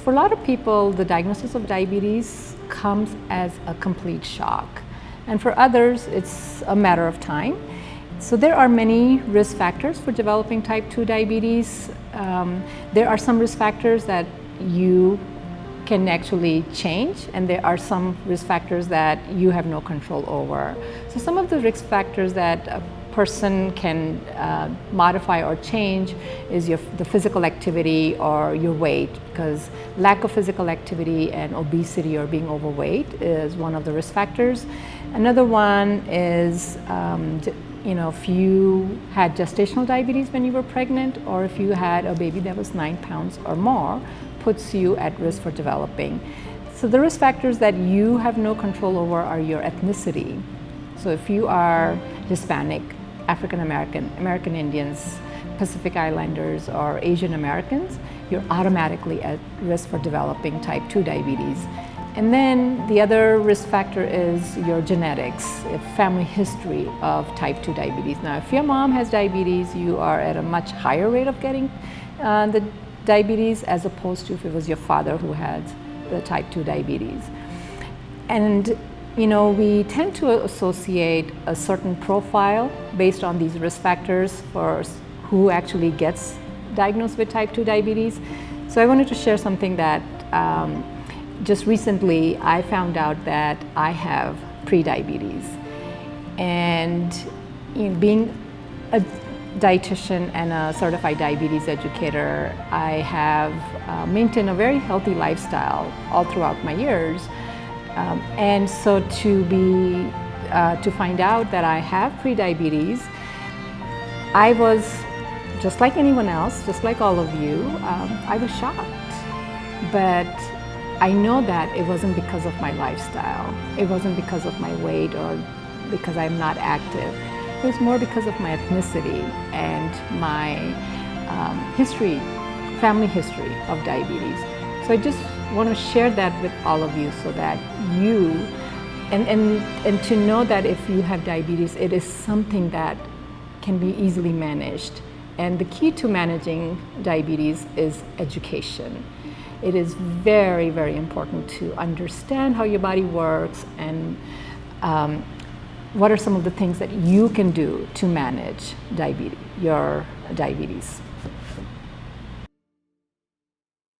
for a lot of people, the diagnosis of diabetes comes as a complete shock. And for others, it's a matter of time. So there are many risk factors for developing type 2 diabetes. There are some risk factors that you can actually change, and there are some risk factors that you have no control over. So some of the risk factors that a person can modify or change is the physical activity or your weight, because lack of physical activity and obesity or being overweight is one of the risk factors. Another one is if you had gestational diabetes when you were pregnant, or if you had a baby that was 9 pounds or more, puts you at risk for developing. So the risk factors that you have no control over are your ethnicity. So if you are Hispanic, African American, American Indians, Pacific Islanders, or Asian Americans, you're automatically at risk for developing type 2 diabetes. And then the other risk factor is your genetics, a family history of type 2 diabetes. Now, if your mom has diabetes, you are at a much higher rate of getting the diabetes, as opposed to if it was your father who had the type 2 diabetes. And we tend to associate a certain profile based on these risk factors for who actually gets diagnosed with type 2 diabetes. So I wanted to share something that just recently I found out that I have pre-diabetes. And being a dietitian and a certified diabetes educator, I have maintained a very healthy lifestyle all throughout my years. And so to find out that I have pre-diabetes, I was just like anyone else, just like all of you, I was shocked. But I know that it wasn't because of my lifestyle. It wasn't because of my weight or because I'm not active. It was more because of my ethnicity and my family history of diabetes. So I just want to share that with all of you so that you, and to know that if you have diabetes, it is something that can be easily managed. And the key to managing diabetes is education. It is very, very important to understand how your body works and what are some of the things that you can do to manage your diabetes.